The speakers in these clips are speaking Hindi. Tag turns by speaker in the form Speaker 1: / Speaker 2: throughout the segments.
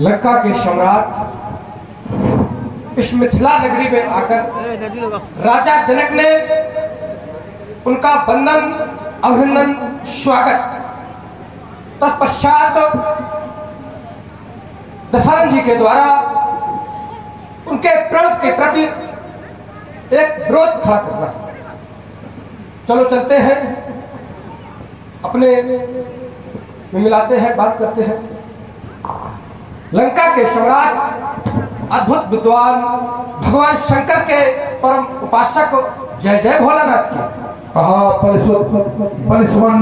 Speaker 1: लंका के सम्राट इस मिथिला नगरी में आकर राजा जनक ने उनका वंदन, अभिनंदन, स्वागत। तत्पश्चात दशरथ जी के द्वारा उनके प्रण के प्रति एक विरोध खड़ा करना। चलो चलते हैं, अपने में मिलाते हैं, बात करते हैं। लंका के सम्राट, अद्भुत विद्वान, भगवान शंकर के परम उपासक जय जय भोलानाथ की
Speaker 2: कहा परिस्वन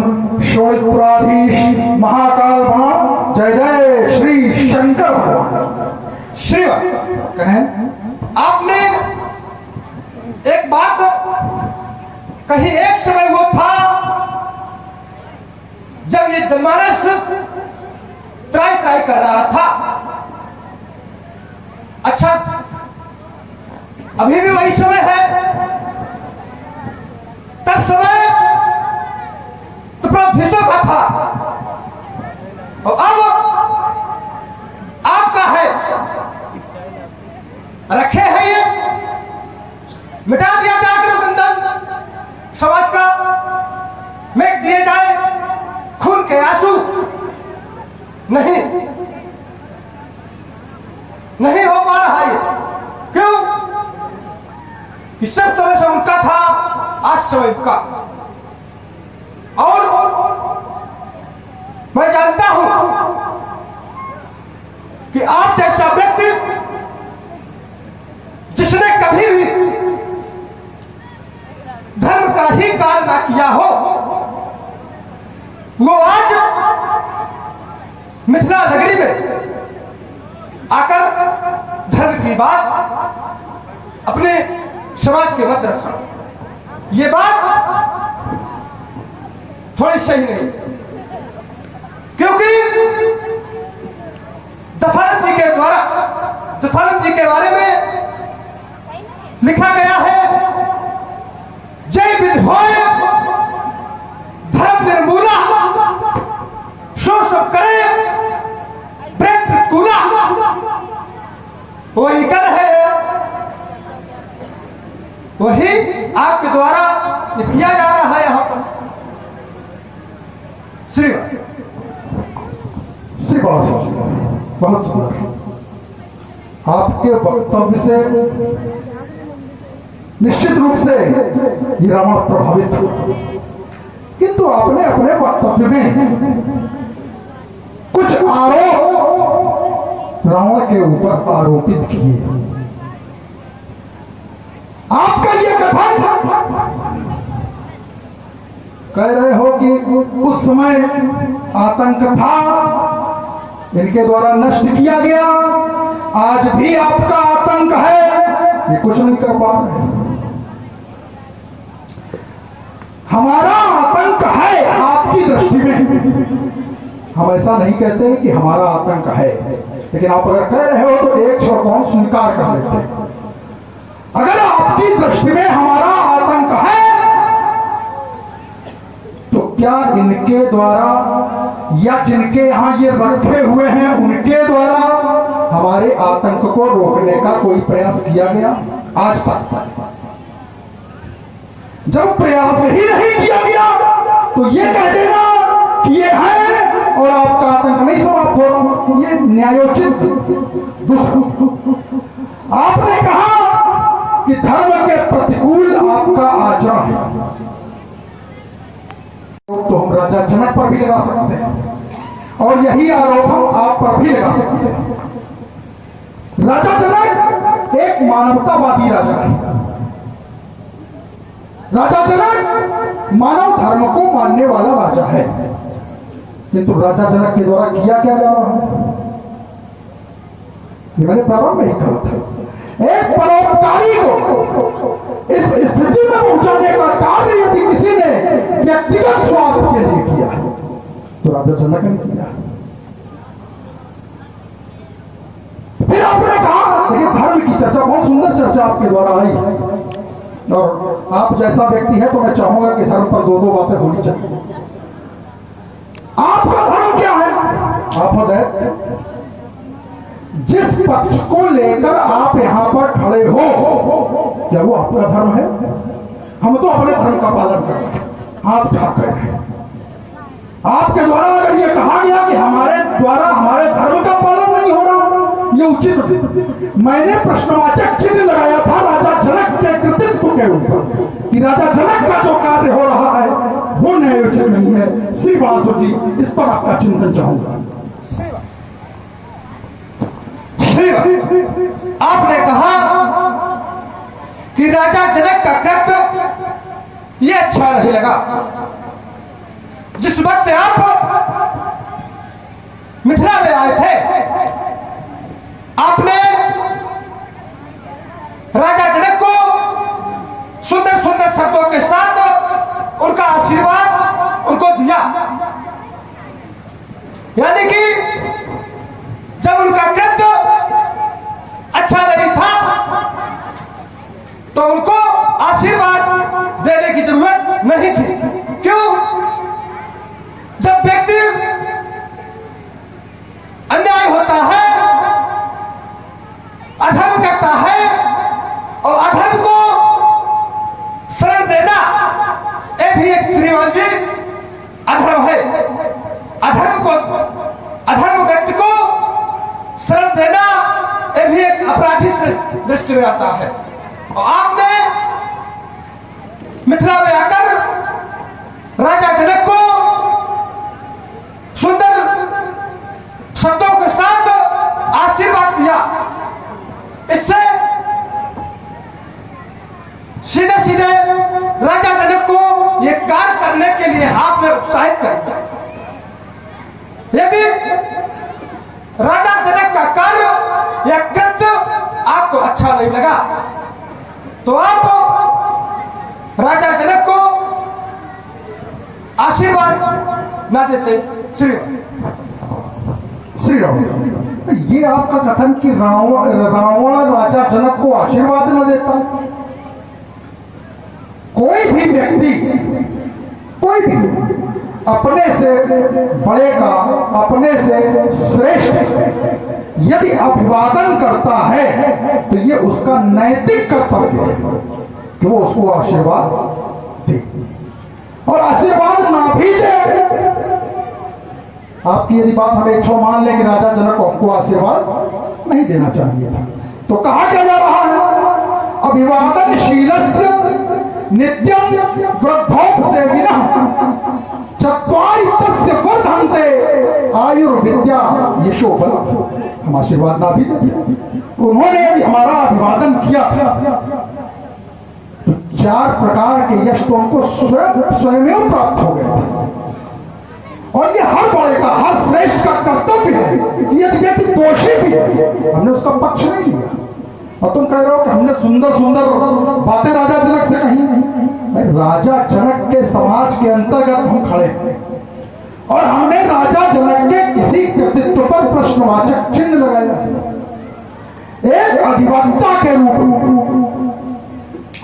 Speaker 2: शोणितपुराधीश महाकाल बाण जय जय श्री शंकर भगवान।
Speaker 1: श्रीवान
Speaker 2: कहें,
Speaker 1: आपने एक बात कही। एक समय वो था जब ये जनमानस त्राई त्राई कर रहा था। अच्छा, अभी भी वही समय है। तब समय तो प्रभुत्व का था और अब आपका है। रखे हैं ये, मिटा दिया जाए बंधन समाज का, मिट दिए जाए खून के आंसू। नहीं, नहीं हो पा रहा है। क्यों? कि सब तरह से उनका था, आज समय का। और मैं जानता हूं कि आप जैसा व्यक्ति जिसने कभी भी धर्म का ही कार्य ना किया हो, वो आज मिथिला नगरी में आकर धर्म की बात अपने समाज के मध्य रखा। ये बात थोड़ी सही नहीं, क्योंकि दशरथ जी के द्वारा, दशरथ जी के बारे में लिखा गया है, जय विधोय धर्म निर्मूला, शोष करे प्रेत कूला। वही कर है, वही आपके द्वारा किया जा रहा है यहां पर। श्री
Speaker 2: श्री बहुत सुंदर। आपके वक्तव्य से निश्चित रूप से ये रावण प्रभावित हुआ, किंतु आपने अपने वक्तव्य में कुछ आरोप रावण के ऊपर आरोपित किए। आपका ये कथन कह रहे हो कि उस समय आतंक था, इनके द्वारा नष्ट किया गया, आज भी आपका आतंक है, ये कुछ नहीं कर पा रहे। हमारा आतंक है आपकी दृष्टि में, हम ऐसा नहीं कहते कि हमारा आतंक है, लेकिन आप अगर कह रहे हो तो एक क्षण को हम स्वीकार कर लेते हैं। अगर आपकी दृष्टि में हमारा आतंक है, तो क्या इनके द्वारा या जिनके यहां ये रखे हुए हैं उनके द्वारा हमारे आतंक को रोकने का कोई प्रयास किया गया आज तक? जब प्रयास ही नहीं किया गया तो ये कह देना कि ये है और आपका आतंक नहीं समाप्त हो रहा, ये न्यायोचित आपने कहा कि धर्म के प्रतिकूल आपका आचरण है, तो हम राजा जनक पर भी लगा सकते हैं और यही आरोप हम आप पर भी लगा सकते हैं। राजा जनक एक मानवतावादी राजा है। राजा जनक मानव धर्म को मानने वाला राजा है, किंतु राजा जनक के द्वारा किया क्या जा रहा है, ये मैंने प्रारंभ में ही कहा था। एक परोपकारी को इस स्थिति में पहुंचाने का कार्य यदि किसी ने व्यक्तिगत स्वार्थ के लिए किया तो राजा जनक ने किया। फिर आपने कहा, देखिए धर्म की चर्चा, बहुत सुंदर चर्चा आपके द्वारा आई, और आप जैसा व्यक्ति है तो मैं चाहूंगा कि धर्म पर दो दो बातें होनी चाहिए। आपका धर्म क्या है? जिस पक्ष को लेकर आप यहां पर खड़े हो, क्या वो आपका धर्म है? हम तो अपने धर्म का पालन कर रहे हैं। आप क्या कह रहे हैं? आपके द्वारा अगर ये कहा गया कि हमारे द्वारा हमारे धर्म का पालन नहीं हो रहा, ये उचित नहीं। मैंने प्रश्नवाचक चिन्ह लगाया था राजा जनक के कृतित्व के ऊपर कि राजा जनक का जो कार्य हो रहा है वो न्यायोचित नहीं है। श्री बासुर जी, इस पर आपका चिंतन चाहूंगा।
Speaker 1: आपने कहा कि राजा जनक का कृत्य ये अच्छा नहीं लगा। जिस वक्त आप मिथिला में आए थे, आपने राजा जनक को सुंदर सुंदर शब्दों के साथ उनका आशीर्वाद उनको दिया। यानी कि जब उनका कृत्य अच्छा नहीं था तो उनको आशीर्वाद देने की जरूरत नहीं थी। क्यों? जब व्यक्ति अन्याय होता है, अधर्म करता है, और अधर्म को शरण देना ये भी एक श्रीमान जी अधर्म है। अधर्म व्यक्ति को शरण देना ये भी एक अपराधी से दृष्टि में आता है। और आपने मिथिला में आकर राजा जनक को सुंदर शब्दों के साथ आशीर्वाद दिया। इससे सीधे सीधे राजा जनक को यह कार्य करने के लिए आपने उत्साहित कर दिया। यदि राजा जनक का कार्य या कृत्य आपको अच्छा नहीं लगा तो आप राजा जनक को आशीर्वाद ना देते।
Speaker 2: श्री राम, ये आपका कथन कि रावण राजा जनक को आशीर्वाद न देता। कोई भी व्यक्ति, कोई भी अपने से बड़े का, अपने से श्रेष्ठ यदि अभिवादन करता है तो ये उसका नैतिक कर्तव्य है कि वो उसको आशीर्वाद दे। और आशीर्वाद ना भी दे, आपकी यदि बात हम 100 मान लें कि राजा जनक को हमको आशीर्वाद नहीं देना चाहिए था, तो कहा क्या जा रहा है? अभिवादनशीलस्य नित्यं वृद्धोपसेविनः चत्वारि तस्य वर्धन्ते आयुर्विद्या यशोबल। हम आशीर्वाद ना भी देते। उन्होंने हमारा अभिवादन किया तो 4 प्रकार के यश तो उनको स्वयं प्राप्त हो गए थे। और ये हर बड़े का, हर श्रेष्ठ का कर्तव्य है कि यदि व्यक्ति दोषी भी है, हमने उसका पक्ष नहीं लिया। और तुम कह रहे हो कि हमने सुंदर सुंदर बातें राजा जनक से कही। राजा जनक के समाज के अंतर्गत हम खड़े और हमने राजा जनक के किसी कृतित्व पर प्रश्नवाचक चिन्ह लगाया। एक अधिवक्ता के रूप में,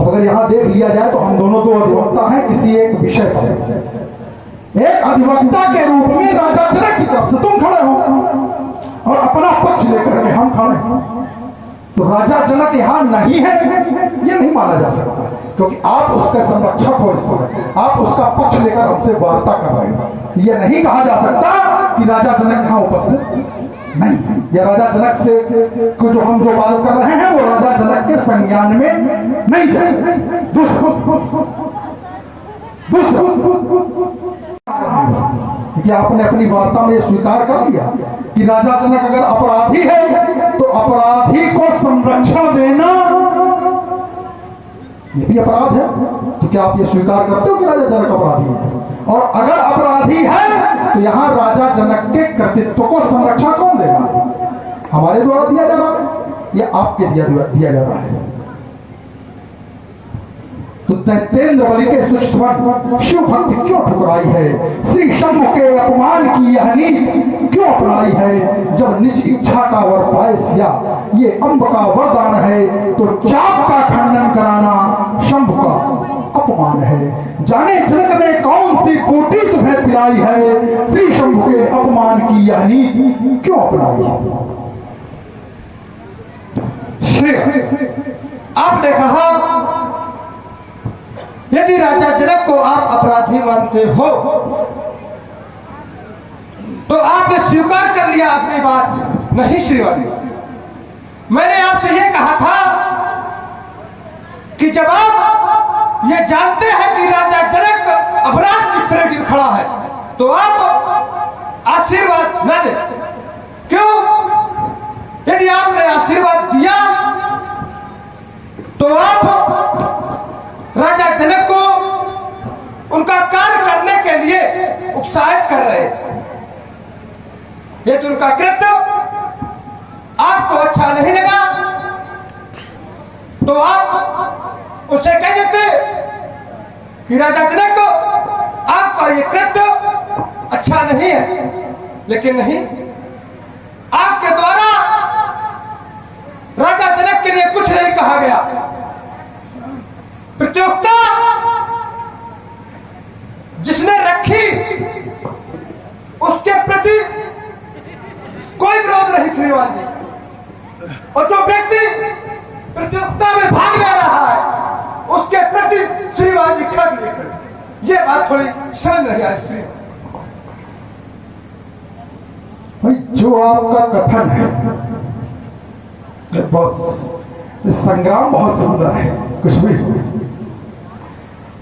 Speaker 2: अगर यहां देख लिया जाए तो हम दोनों 2 अधिवक्ता हैं किसी एक विषय पर। एक अधिवक्ता के रूप में राजा जनक की तरफ से तुम खड़े हो और अपना पक्ष लेकर के हम खड़े हैं। तो राजा जनक यहां नहीं है ये नहीं माना जा सकता, क्योंकि आप उसके संरक्षक हो। इस समय आप उसका पक्ष लेकर हमसे वार्ता कर रहे हैं। यह नहीं कहा जा सकता कि राजा जनक यहां उपस्थित नहीं। या राजा जनक से जो हम जो बात कर रहे हैं वो राजा जनक के संज्ञान में नहीं जाए। कि आपने अपनी वार्ता में स्वीकार कर लिया कि राजा जनक अगर अपराधी है तो अपराधी को संरक्षण देना ये भी अपराध है। तो क्या आप ये स्वीकार करते हो कि राजा जनक अपराधी है? और अगर अपराधी है तो यहां राजा जनक के कृतित्व को संरक्षण कौन देगा? हमारे द्वारा दिया जा रहा है या आपके दिया जा रहा है? तो दैत्येंद्र बलि के सुष्मन शिव भक्ति क्यों ठुकराई है? श्री शंभु के अपमान की यह नीति क्यों अपनाई है? जब निज इच्छा का वर पाए सिया ये अम्ब का वरदान है, तो चाप का खंडन कराना शंभु का अपमान है। जाने जनक ने कौन सी बूटी तुम्हें पिलाई है? श्री शंभु के अपमान की यह नीति क्यों अपनाई है?
Speaker 1: श्री आपने कहा यदि राजा जनक को आप अपराधी मानते हो तो आपने स्वीकार कर लिया अपनी बात। नहीं श्रीवादी, मैंने आपसे यह कहा था कि जब आप ये जानते हैं कि राजा जनक अपराध की श्रेणी में खड़ा है तो आप आशीर्वाद न दें। क्यों? यदि आपने आशीर्वाद दिया तो आप राजा जनक को उनका कार्य करने के लिए उत्साहित कर रहे हैं। यदि उनका कृत्य आपको अच्छा नहीं लगा तो आप उसे कह देते कि राजा जनक को आपका ये कृत्य अच्छा नहीं है, लेकिन नहीं, आपके द्वारा राजा जनक के लिए कुछ नहीं कहा गया। प्रतियोगिता जिसने रखी उसके प्रति कोई विरोध नहीं श्रीमान जी, और जो व्यक्ति प्रतियोगिता में भाग ले रहा है उसके प्रति श्रीमान जी खड़े नहीं खड़े। ये बात थोड़ी समझ नहीं आई श्री
Speaker 2: भाई। जो आपका कथन है बस, ये संग्राम बहुत सुंदर है, कुछ भी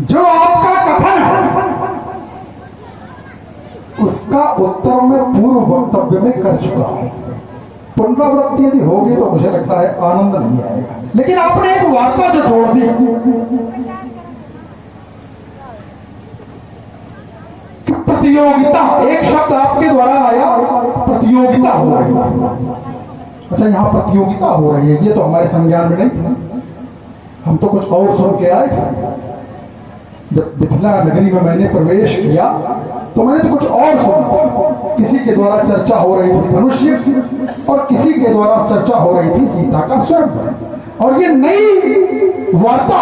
Speaker 2: जो आपका कथन है उसका उत्तर मैं पूर्व वक्तव्य में कर चुका हूं। पुनरावृत्ति यदि होगी तो मुझे लगता है आनंद नहीं आएगा, लेकिन आपने एक वार्ता जो जोड़ दी कि प्रतियोगिता, एक शब्द आपके द्वारा आया, प्रतियोगिता हो रही है। अच्छा, यहां प्रतियोगिता हो रही है, ये तो हमारे संज्ञान में नहीं था। हम तो कुछ और सुन के आए थे। जब मिथिला नगरी में मैंने प्रवेश किया तो मैंने तो कुछ और सुना। किसी के द्वारा चर्चा हो रही थी धनुष्य और किसी के द्वारा चर्चा हो रही थी सीता का स्वयं। और ये नई वार्ता,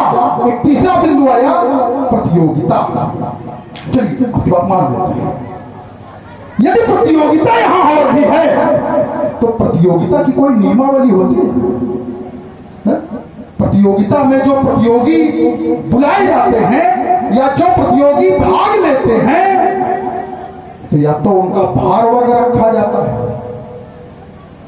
Speaker 2: एक तीसरा बिंदु आया, प्रतियोगिता। चलिए आपकी बात मान लेते हैं। यदि प्रतियोगिता यहां हो रही है तो प्रतियोगिता की कोई नियमावली होती है? प्रतियोगिता में जो प्रतियोगी बुलाए जाते हैं या जो प्रतियोगी भाग लेते हैं तो या तो उनका भार वर्ग रखा जाता है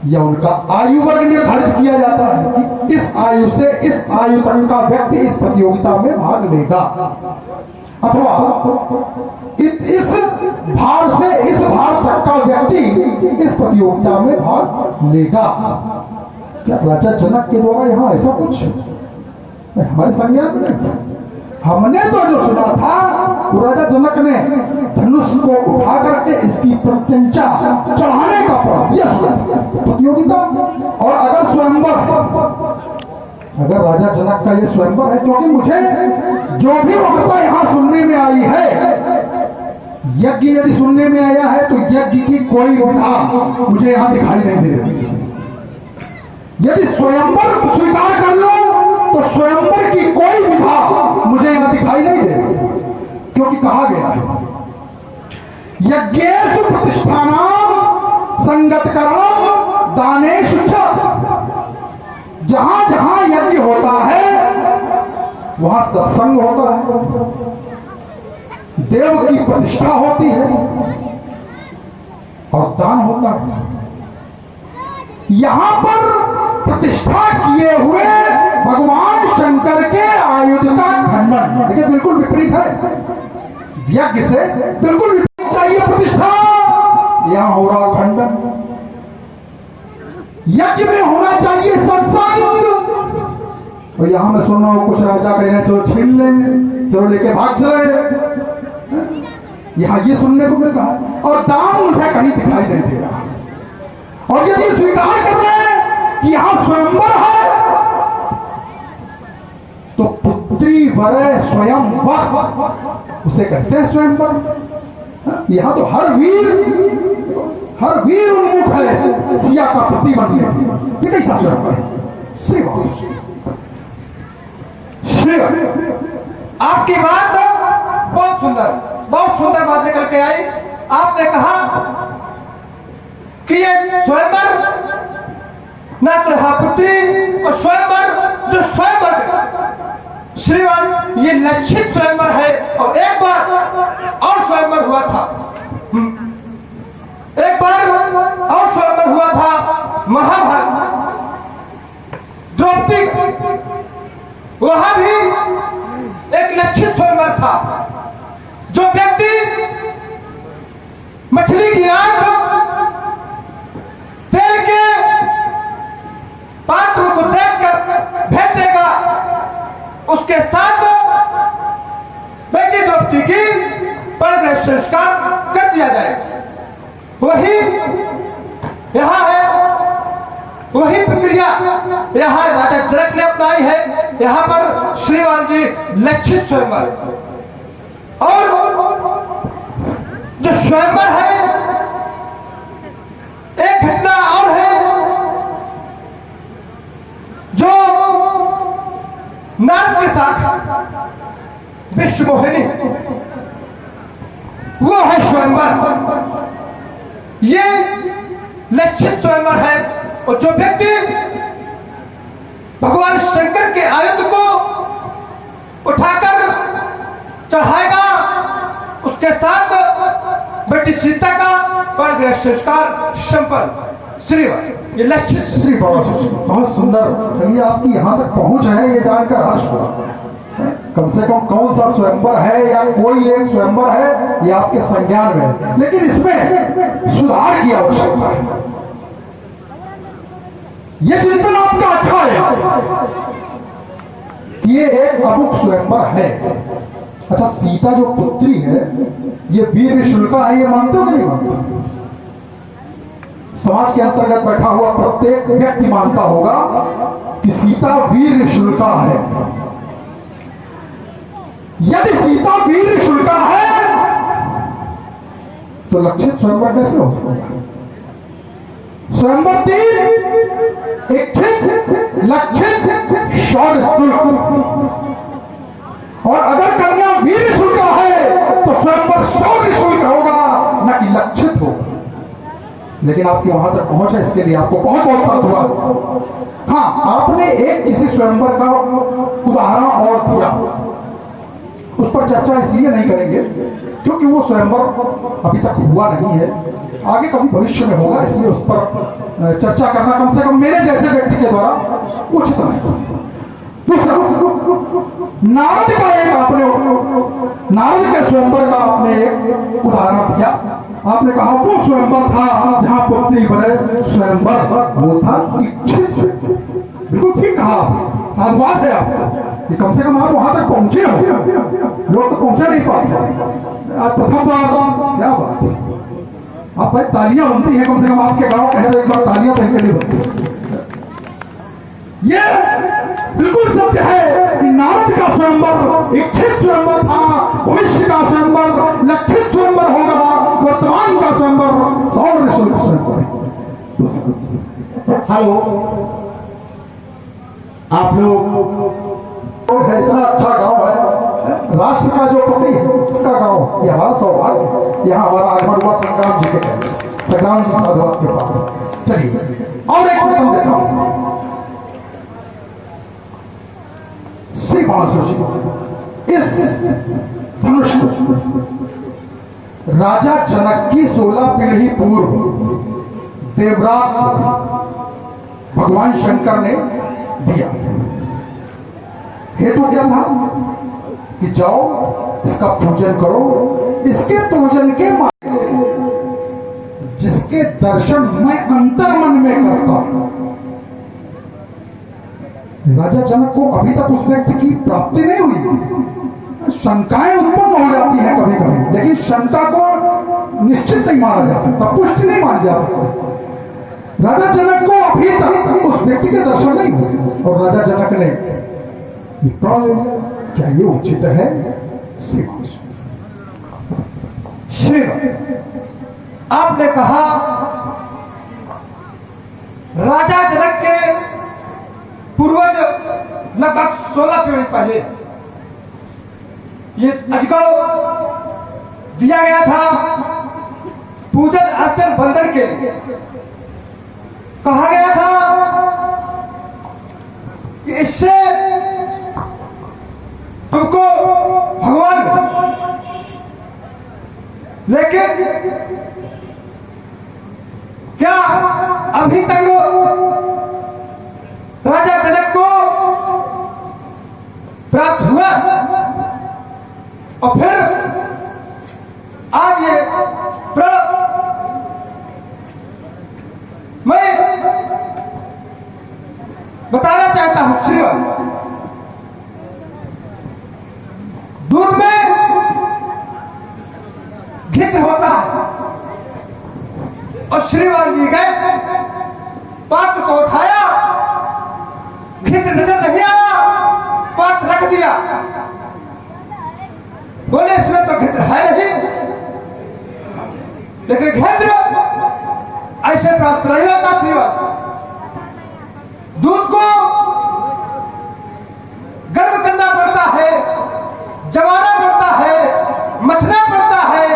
Speaker 2: या उनका आयु वर्ग निर्धारित किया जाता है कि इस आयु से इस आयु तक का व्यक्ति इस प्रतियोगिता में भाग लेगा, अथवा इस भार से इस भार तक का व्यक्ति इस प्रतियोगिता में भाग लेगा। क्या राजा जनक के द्वारा यहां ऐसा कुछ हमारे संज्ञान में नहीं? हमने तो जो सुना था वो राजा जनक ने धनुष को उठा करके इसकी प्रत्यंचा चढ़ाने का पड़ा, यह सुना प्रतियोगिता। और अगर स्वयंवर है, अगर राजा जनक का ये स्वयंवर है, क्योंकि मुझे जो भी वक्ता यहां सुनने में आई है, यज्ञ यदि सुनने में आया है तो यज्ञ की कोई विधा मुझे यहां दिखाई नहीं दे रही। यदि स्वयंवर स्वीकार कर लो तो स्वयंवर की कोई विधा मुझे यहां दिखाई नहीं दे रही, क्योंकि कहा गया है यज्ञेषु प्रतिष्ठानां संगतकरणं दानेषु च। जहां जहां यज्ञ होता है वहां सत्संग होता है, देव की प्रतिष्ठा होती है और दान होता है। यहां पर प्रतिष्ठा किए हुए भगवान शंकर के आयुध का खंडन, देखिए बिल्कुल विपरीत है, यज्ञ से बिल्कुल विपरीत चाहिए प्रतिष्ठा, यहां हो रहा खंडन। यज्ञ में होना चाहिए सत्संग, और यहां मैं सुन रहा हूं कुछ राजा कह रहे हैं चलो छीन लें, चलो लेके भाग चले, यहां ये सुनने को मिल रहा है। और दान मुझे कहीं दिखाई नहीं दे रहा। और यदि स्वीकार कर रहे हैं कि यहां स्वयंवर है तो पुत्री वरे स्वयंवर उसे कहते हैं स्वयंवर। यहां तो हर वीर उन्मुख है सिया का पति बनने, ये कैसा स्वयंवर है? श्री श्री आपकी बात बहुत सुंदर बात निकल के आई। आपने कहा कि ये स्वयंवर न तो पुत्री और स्वयं
Speaker 1: लक्षित स्वयंवर है। और एक बार और स्वयंवर हुआ था, एक बार और स्वयंवर हुआ था महाभारत, द्रौपदी, वहां भी एक लक्षित स्वयंवर था। जो व्यक्ति मछली की आंख तेल के पात्र को देखकर भेज देगा, उसके साथ बेटी द्रौपदी की परग्रह संस्कार कर दिया जाएगा। वही यहां है, वही प्रक्रिया यहां राजा जनक ने अपनाई है। यहां पर श्रीमान जी लक्षित स्वयंवर, और जो स्वयंवर है, एक घटना और है जो नारद के साथ विश्व मोहिनी, वो है स्वयंवर। ये लक्षित स्वयंवर है। और जो व्यक्ति भगवान शंकर के आयुध को उठाकर चढ़ाएगा, उसके साथ बेटी सीता का परग्रह संस्कार संपन्न। श्रीवर ये लक्षित।
Speaker 2: श्री बहुत सुंदर। चलिए, आपकी यहाँ तक पहुंच है ये जानकर हर्ष हुआ। कम से कम कौन सा स्वयंवर है या कोई एक स्वयंवर है ये आपके संज्ञान में है, लेकिन इसमें सुधार की आवश्यकता है। ये चिंतन आपका अच्छा है कि ये एक अमुक स्वयंवर है। अच्छा, सीता जो पुत्री है ये वीर निशुल्का है, ये मानते हो कि नहीं मानते? समाज के अंतर्गत बैठा हुआ प्रत्येक व्यक्ति मानता होगा कि सीता वीर निशुल्का है। यदि सीता वीर निशुल्का है तो लक्षित स्वयंवर कैसे हो सकता है? स्वयंवर 3, इच्छित, लक्षित, शौर्य शुल्क। और अगर कन्या वीर शुल्क है तो स्वयंवर शौर्य शुल्क होगा, न कि लक्षित होगा। लेकिन आपकी वहां तक पहुंच है, इसके लिए आपको बहुत बहुत साधुवाद। हाँ, आपने एक किसी स्वयंवर का उदाहरण और दिया, उस पर चर्चा इसलिए नहीं करेंगे क्योंकि वो स्वयंवर अभी तक हुआ नहीं है, आगे कभी भविष्य में होगा, इसलिए उस पर चर्चा करना कम से कम मेरे जैसे व्यक्ति के द्वारा उचित नहीं। दूसरा, नारद का एक आपने, नारद के स्वयंवर का आपने एक उदाहरण दिया। आपने कहा वो स्वयंवर था जहां पुत्री बने स्वयंवर, वो था इच्छित। बिल्कुल ठीक कहा, साधुवाद है आपको। कम से कम आप वहां तक पहुंचे हो, लोग तो पहुंचे नहीं पाते। आज प्रथम बार, क्या बात है, आप भाई तालियां बनती हैं, कम से कम आपके गांव कहे तो एक बार तालियां पहन के नहीं बनती। ये बिल्कुल सत्य है कि नारद का स्वयंवर इच्छित स्वयंवर था, भविष्य का स्वयंवर लक्षित स्वयंवर होगा, वर्तमान का स्वयंवर शौर्य शुल्क स्वयंवर। हेलो, आप लोग है, इतना अच्छा गांव है, राष्ट्र का जो पति है इसका गांव, ये हमारा सौभाग्य। यहाँ हमारा आगमन हुआ संग्राम जी के कहने से, संग्राम जी साधुवाद के पास। चलिए, और एक खत्म देता हूं। श्री बासु जी इस धनुष राजा जनक की 16 पीढ़ी पूर्व देवराज भगवान शंकर ने दिया। हेतु क्या था कि जाओ इसका पूजन करो, इसके पूजन के माध्यम जिसके दर्शन मैं अंतर्मन में करता हूं। राजा जनक को अभी तक उस व्यक्ति की प्राप्ति नहीं हुई। शंकाएं उत्पन्न हो जाती हैं कभी कभी, लेकिन शंका को निश्चित नहीं माना जा सकता, पुष्टि नहीं मानी जा सकती। राजा जनक को अभी तक उस व्यक्ति के दर्शन नहीं हुए और राजा जनक ने प्रण ले लिया। क्या ये उचित है?
Speaker 1: श्री आपने कहा राजा जनक के पूर्वज लगभग 16 पीढ़ी पहले ये अजगौ दिया गया था पूजन अर्चन बंदर के लिए। कहा गया था कि इससे तुमको लेकिन क्या अभी तक राजा जनक को प्राप्त हुआ? और फिर आज ये प्रण मैं बताना चाहता हूं श्रीमान, दूर में घित्र होता है और श्रीमान जी गए, पात्र को उठाया, घित्र नजर नहीं आया, पात्र रख दिया, बोले इसमें तो घित्र है नहीं, लेकिन घित्र ऐसे प्राप्त नहीं होता श्रीमान। दूध को गर्म करना पड़ता है, जमाना पड़ता है, मथना पड़ता है,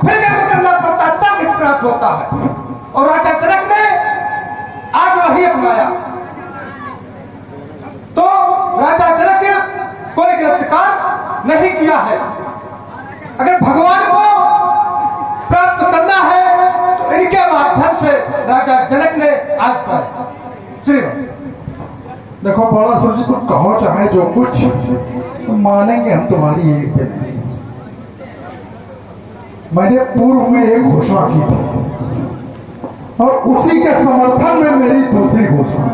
Speaker 1: फिर गर्म करना पड़ता है, तब घित्र प्राप्त होता है। और राजा जनक ने आज वही अपनाया। तो राजा जनक कोई गिरफ्तार नहीं किया है। अगर भगवान को प्राप्त करना है तो इनके माध्यम से राजा जनक ने आज पाया। श्रीराम
Speaker 2: देखो बड़ासुर जी, तुम कहो चाहे जो कुछ, तुम मानेंगे हम तुम्हारी एक दिन। मैंने पूर्व में एक घोषणा की थी और उसी के समर्थन में मेरी दूसरी घोषणा।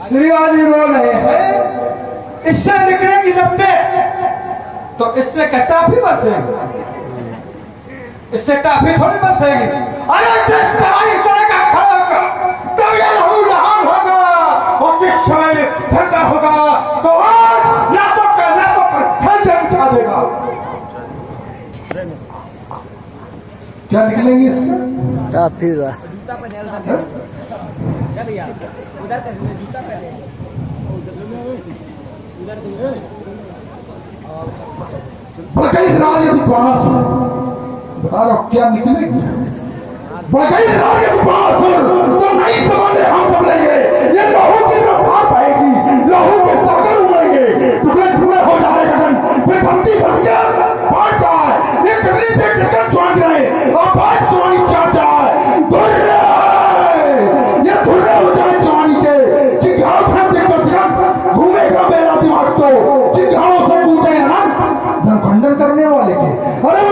Speaker 1: श्रीवाजी बोल रहे हैं इससे निकलेगी लपटे तो इससे क्या टाफी बरसेगी? इससे टाफी थोड़ी बरसेगी। अरे जिस समय चलेगा खड़ा होगा तब ये लहू लहान होगा, और जिस समय ठंडा होगा तो और लातों पर खलजम उठा देगा।
Speaker 2: क्या निकलेंगे इससे?
Speaker 3: टाफी
Speaker 2: बता रहा हूं क्या निकलेगी। तो नहीं समझे हम सब लेंगे, ये लहू की रफ्तार पाएगी, लहू के सागर उमड़ेंगे, टुकड़े टुकड़े हो जाए गगन, फिर धरती धस के फाट जाए, ये टुकड़ी से टुकड़ चुन रहे और बात चुनी चढ़ जाए, ये धुर्रे हो जाए जवानी के चिंगार घूमेगा मेरा दिमाग तो चिंगारों से पूछे अनंत धन खंडन करने वाले के। अरे